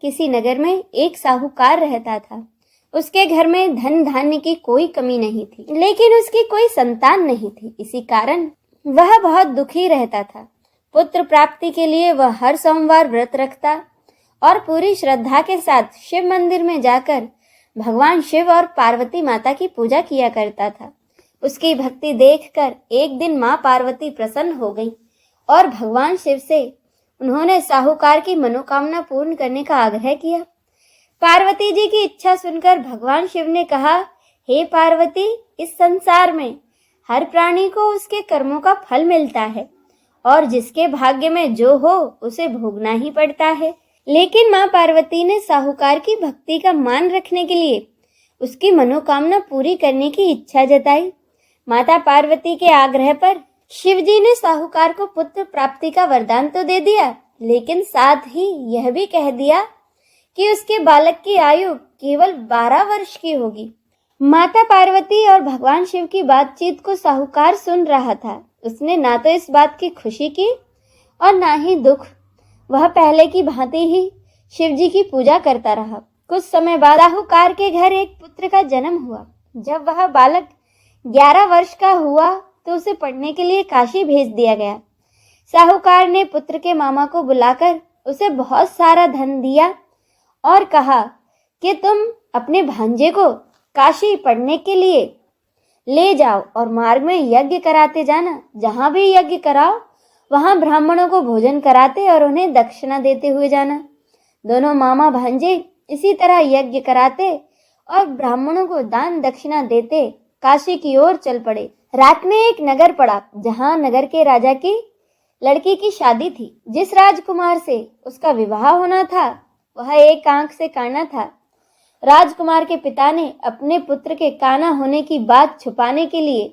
किसी नगर में एक साहूकार रहता था। उसके घर में धन धान्य की कोई कमी नहीं थी, लेकिन उसकी कोई संतान नहीं थी। इसी कारण वह बहुत दुखी रहता था। पुत्र प्राप्ति के लिए वह हर सोमवार व्रत रखता और पूरी श्रद्धा के साथ शिव मंदिर में जाकर भगवान शिव और पार्वती माता की पूजा किया करता था। उसकी भक्ति देखकर एक दिन माँ पार्वती प्रसन्न हो गई और भगवान शिव से उन्होंने साहूकार की मनोकामना पूर्ण करने का आग्रह किया। पार्वती जी की इच्छा सुनकर भगवान शिव ने कहा, हे पार्वती, इस संसार में हर प्राणी को उसके कर्मों का फल मिलता है और जिसके भाग्य में जो हो उसे भोगना ही पड़ता है। लेकिन माँ पार्वती ने साहूकार की भक्ति का मान रखने के लिए उसकी मनोकामना पूरी करने की इच्छा जताई। माता पार्वती के आग्रह पर शिवजी ने साहूकार को पुत्र प्राप्ति का वरदान तो दे दिया, लेकिन साथ ही यह भी कह दिया कि उसके बालक की आयु केवल 12 वर्ष की होगी। माता पार्वती और भगवान शिव की बातचीत को साहूकार सुन रहा था। उसने ना तो इस बात की खुशी की और ना ही दुख। वह पहले की भांति ही शिवजी की पूजा करता रहा। कुछ समय बाद साहूकार के घर एक पुत्र का जन्म हुआ। जब वह बालक 11 वर्ष का हुआ तो उसे पढ़ने के लिए काशी भेज दिया गया। साहूकार ने पुत्र के मामा को बुलाकर उसे बहुत सारा धन दिया और कहा कि तुम अपने भांजे को काशी पढ़ने के लिए ले जाओ और मार्ग में यज्ञ कराते जाना। जहां भी यज्ञ कराओ वहां ब्राह्मणों को भोजन कराते और उन्हें दक्षिणा देते हुए जाना। दोनों मामा भांजे इसी तरह यज्ञ कराते और ब्राह्मणों को दान दक्षिणा देते काशी की ओर चल पड़े। रात में एक नगर पड़ा जहां नगर के राजा की लड़की की शादी थी। जिस राजकुमार से उसका विवाह होना था वह एक आंख से काना था। राजकुमार के पिता ने अपने पुत्र के काना होने की बात छुपाने के लिए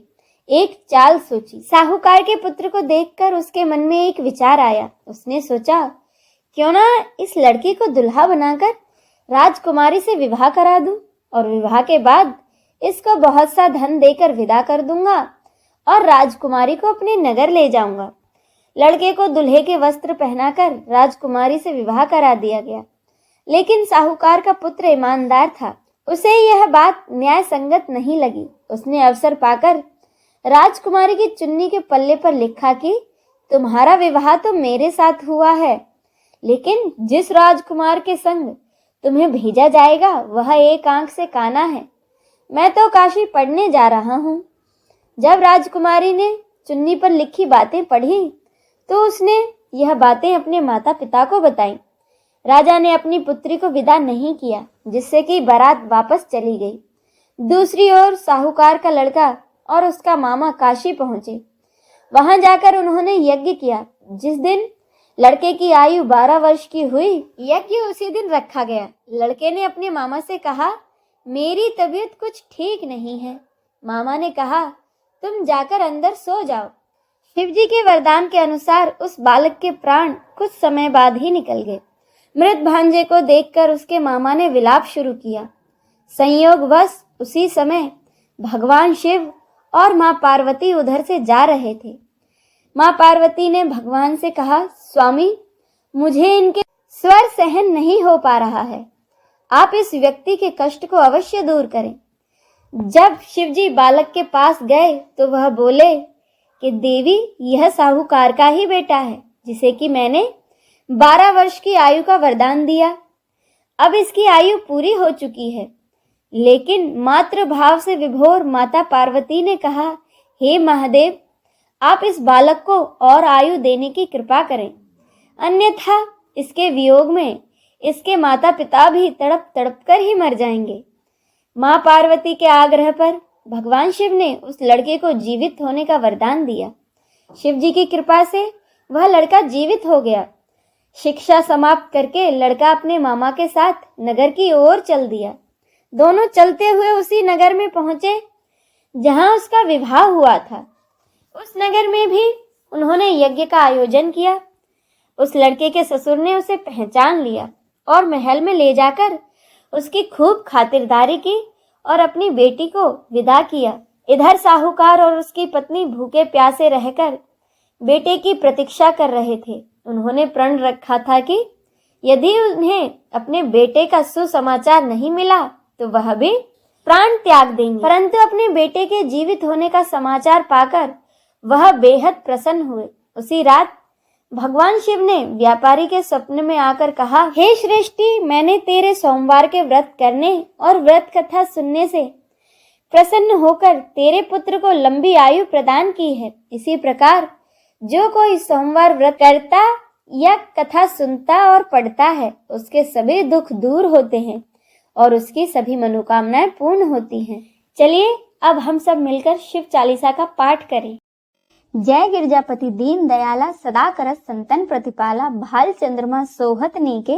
एक चाल सोची। साहूकार के पुत्र को देखकर उसके मन में एक विचार आया। उसने सोचा, क्यों ना इस लड़की को दुल्हा बनाकर राजकुमारी से विवाह करा दूं और विवाह के बाद इसको बहुत सा धन देकर विदा कर दूंगा और राजकुमारी को अपने नगर ले जाऊंगा। लड़के को दूल्हे के वस्त्र पहनाकर राजकुमारी से विवाह करा दिया गया। लेकिन साहूकार का पुत्र ईमानदार था। उसे यह बात न्याय संगत नहीं लगी। उसने अवसर पाकर राजकुमारी की चुन्नी के पल्ले पर लिखा कि तुम्हारा विवाह तो मेरे साथ हुआ है, लेकिन जिस राजकुमार के संग तुम्हें भेजा जाएगा वह एक आंख से काना है। मैं तो काशी पढ़ने जा रहा हूँ। जब राजकुमारी ने चुन्नी पर लिखी बातें पढ़ी तो उसने यह बातें अपने माता पिता को बताई। राजा ने अपनी पुत्री को विदा नहीं किया, जिससे कि बारात वापस चली गई। दूसरी ओर साहूकार का लड़का और उसका मामा काशी पहुंचे। वहां जाकर उन्होंने यज्ञ किया। जिस दिन लड़के की आयु 12 वर्ष की हुई, यज्ञ उसी दिन रखा गया। लड़के ने अपने मामा से कहा, मेरी तबीयत कुछ ठीक नहीं है। मामा ने कहा, तुम जाकर अंदर सो जाओ। शिवजी के वरदान के अनुसार उस बालक के प्राण कुछ समय बाद ही निकल गए। मृत भांजे को देखकर उसके मामा ने विलाप शुरू किया। संयोगवश उसी समय भगवान शिव और माँ पार्वती उधर से जा रहे थे। माँ पार्वती ने भगवान से कहा, स्वामी, मुझे इनके स्वर सहन नहीं हो पा रहा है। आप इस व्यक्ति के कष्ट को अवश्य दूर करें। जब शिवजी बालक के पास गए तो वह बोले कि देवी, यह साहूकार का ही बेटा है, जिसे कि मैंने 12 वर्ष की आयु का वरदान दिया। अब इसकी आयु पूरी हो चुकी है। लेकिन मातृ भाव से विभोर माता पार्वती ने कहा, हे महादेव, आप इस बालक को और आयु देने की कृपा करें, अन्यथा इसके वियोग में इसके माता पिता भी तड़प तड़प कर ही मर जाएंगे। माँ पार्वती के आग्रह पर भगवान शिव ने उस लड़के को जीवित होने का वरदान दिया। शिव जी की कृपा से वह लड़का जीवित हो गया। शिक्षा समाप्त करके लड़का अपने मामा के साथ नगर की ओर चल दिया। दोनों चलते हुए उसी नगर में पहुंचे जहां उसका विवाह हुआ था। उस नगर में भी उन्होंने यज्ञ का आयोजन किया। उस लड़के के ससुर ने उसे पहचान लिया और महल में ले जाकर उसकी खूब खातिरदारी की और अपनी बेटी को विदा किया। इधर साहूकार और उसकी पत्नी भूखे प्यासे रहकर बेटे की प्रतीक्षा कर रहे थे। उन्होंने प्रण रखा था कि यदि उन्हें अपने बेटे का सुसमाचार नहीं मिला तो वह भी प्राण त्याग देंगे। परंतु अपने बेटे के जीवित होने का समाचार पाकर वह बेहद प्रसन्न हुए। उसी रात भगवान शिव ने व्यापारी के स्वप्न में आकर कहा, हे श्रेष्ठी, मैंने तेरे सोमवार के व्रत करने और व्रत कथा सुनने से प्रसन्न होकर तेरे पुत्र को लंबी आयु प्रदान की है। इसी प्रकार जो कोई सोमवार व्रत करता या कथा सुनता और पढ़ता है उसके सभी दुख दूर होते हैं और उसकी सभी मनोकामनाएं पूर्ण होती हैं। चलिए अब हम सब मिलकर शिव चालीसा का पाठ करें। जय गिरजापति दीन दयाला सदा करत संतन प्रतिपाला, भाल चंद्रमा सोहत नीके,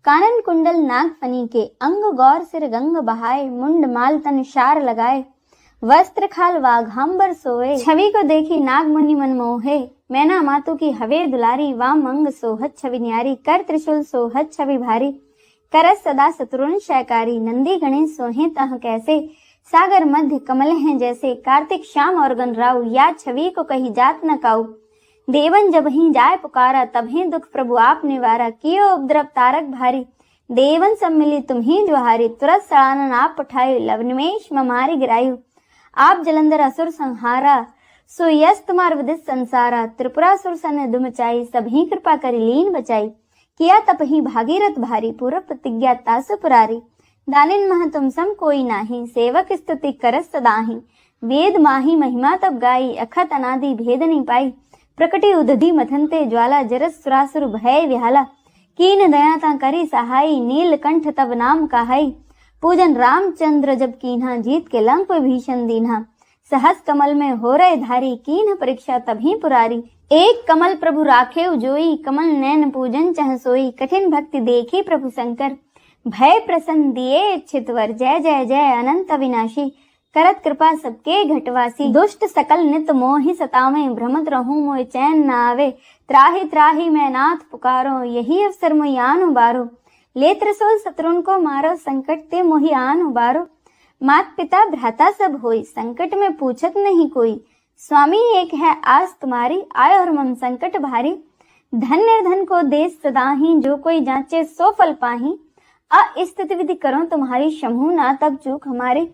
कानन कुंडल नाग फनी के, अंग गौर सिर गंग बहाए, मुंड माल तन शार लगाए, वस्त्र खाल वाघांबर सोए, छवि को देखी नाग मुनि मन मोहे, मैना मातु की हवेर दुलारी, वाम अंग सोहत छवि न्यारी, कर त्रिशूल सोहत छवि भारी, करस सदा शत्रुन शयकारी, नंदी गणेश सोहे तह कैसे, सागर मध्य कमल हैं जैसे, कार्तिक श्याम और गणराव, या छवि को कही जात न काऊ, देवन जब ही जाय पुकारा, तभी दुख प्रभु आप निवारा, कियो उपद्रव तारक भारी, देवन सब मिली तुम ही ज्वाहारी, तुरत सड़ानन आप पठायु, लवनिमेश ममारी गिरायु, आप जलंधर असुर संहारा, सुयस तुम्हार विदित संसारा, त्रिपुरासुर सन दुम मचाई, सभी कृपा करी लीन बचाई, किया तप ही भागीरथ भारी, पूर्व प्रतिज्ञा तासु पुरारी, दानिन मह तुम सम कोई नाही, सेवक स्तुति करस सदाही, वेद माही महिमा तब गाई, अखत अनादि भेद नहीं पाई, प्रकटी उदधि मथनते ज्वाला, जरस सुरासुर भय विहाला, कीन दया ता करी सहाई, नीलकंठ तब नाम कहाई, पूजन रामचंद्र जब कीन्हा, जीत के लंक भीषण दीन्हा, सहस कमल में हो रहे धारी, कीन्ह परीक्षा तभी पुरारी, एक कमल प्रभु राखे उजोई, कमल नैन पूजन चह सोई, कठिन भक्ति देखी प्रभु शंकर, भय प्रसन्न दिए इच्छित वर, जय जय जय अनंत अविनाशी, करत कृपा सबके घटवासी, दुष्ट सकल नित मोहि सतावे, भ्रमत रहूं मोय चैन न आवे, त्राहि त्राहि मैं नाथ पुकारो, यही अवसर मोहि आन उबारो, ले त्रिशूल शत्रुन को मारो, संकट ते मोहि आन उबारो, मात पिता भ्राता सब होई, संकट में पूछत नहीं कोई, स्वामी एक है आस तुम्हारी, आय और मम संकट भारी, धन निर्धन को देश सदाही, जो कोई जांचे सो फल पाही, अस्तित्व विधि करो तुम्हारी, शंभु ना तब चूक हमारे,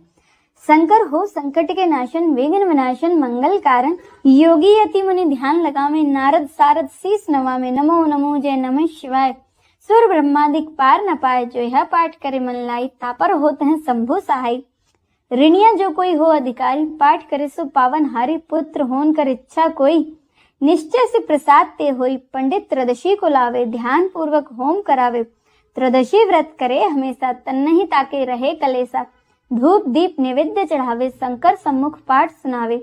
शंकर हो संकट के नाशन, विघ्न विनाशन मंगल कारण, योगी यति मुनि ध्यान लगावे, नारद सारद शीस नवावे, नमो नमो जय नमः शिवाय, सुर ब्रह्मादिक पार न पाए, जो यह पाठ करे मन लाई, तापर होते हैं शंभु सहाय, ऋणिया जो कोई हो अधिकारी, पाठ करे सो पावन हारी, पुत्र होन कर इच्छा कोई, निश्चय से प्रसाद ते होई, पंडित त्रयोदशी को लावे, ध्यान पूर्वक होम करावे, त्रयोदशी व्रत करे हमेशा, तन नहीं ताके रहे कलेसा, धूप दीप नैवेद्य चढ़ावे, शंकर सम्मुख पाठ सुनावे,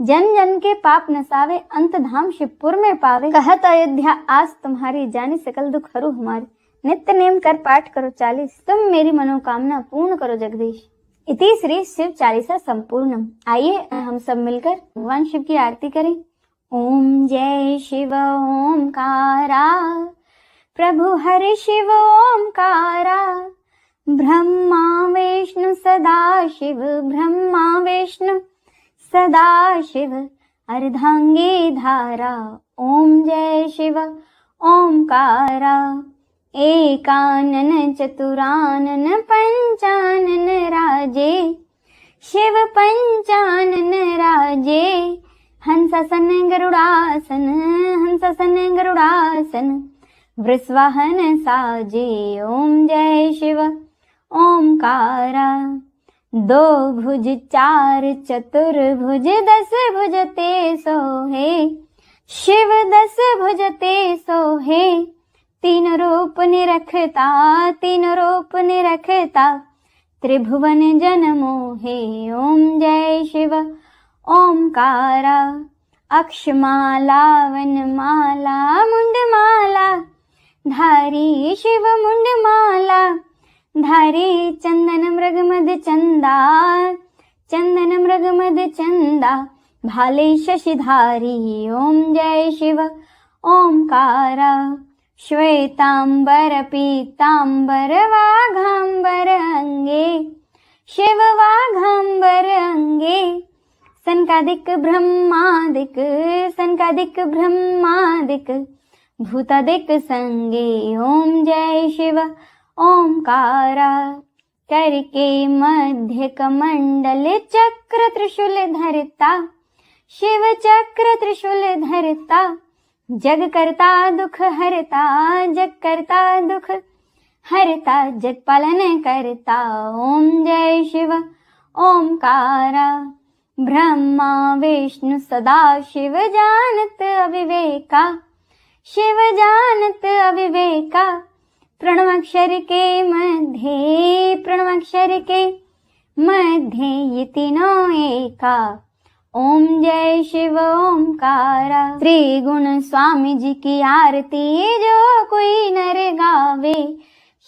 जन जन के पाप नसावे, अंत धाम शिवपुर में पावे, कहत अयोध्या आस तुम्हारी, जानी सकल दुख हरू हमारे, नित्य नेम कर पाठ करो 40, तुम मेरी मनोकामना पूर्ण करो जगदीश। इति श्री शिव चालीसा संपूर्णम। आइए हम सब मिलकर भगवान शिव की आरती करें। ओम जय शिव ओमकारा, प्रभु हरि शिव ओमकारा, ब्रह्मा विष्णु सदा शिव, ब्रह्मा विष्णु सदा शिव, अर्धांगी धारा, ओम जय शिव ओमकारा, एकानन चतुरानन पंचानन राजे, शिव पंचानन राजे, हंसासन गरुड़ासन, हंसासन गरुड़ासन, वृषवाहन साजे, ओम जय शिव ओमकारा, दो भुज चार चतुर्भुज, 10 भुज ते सोहे, शिव 10 भुज ते सोहे, 3 रूप निरखता, 3 रूप निरखता, त्रिभुवन जन मोहे, ओम जय शिव ओमकारा, अक्षमाला वनमाला मुंडमाला धारी, शिव मुंडमाला धारी, चंदन मृग मद चंदा, चंदन मृग मद चंदा, भाले शशिधारी, ओम जय शिव ओमकारा, श्वेतांबर पीतांबर वाघांबर अंगे, शिव वाघांबर अंगे, सनकादिक ब्रह्मादिक, सनकादिक ब्रह्मादिक, भूतादिक संगे ओम जय शिव ओमकारा। करके मध्य कमंडल चक्र त्रिशूल धरता, शिव चक्र त्रिशूल धरता। जग करता दुख हरता, जग करता दुख हरता, जग पालन करता। ओम जय शिव ओमकारा। ब्रह्मा विष्णु सदा शिव जानत अविवेका, शिव जानत अविवेका। प्रणवाक्षर के मध्य, प्रणवाक्षर के मध्य ये तीनों एका। ओम जय शिव ओमकारा। त्रिगुण स्वामी जी की आरती जो कोई नर गावे,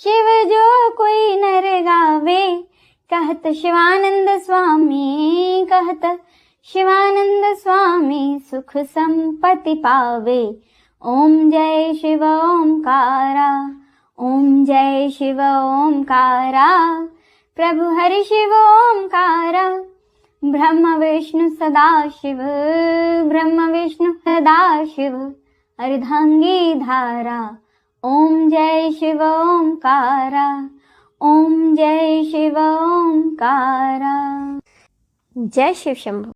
शिव जो कोई नर गावे। कहत शिवानंद स्वामी, कहत शिवानंद स्वामी सुख संपत्ति पावे। ओम जय शिव ओमकारा, ओम जय शिव ओमकारा। प्रभु हरि शिव ओमकारा। ब्रह्म विष्णु सदा शिव, ब्रह्म विष्णु सदा शिव। अर्धांगी धारा। ओम जय शिव ओमकारा, ओम जय शिव ओमकारा। जय शिव शंभू।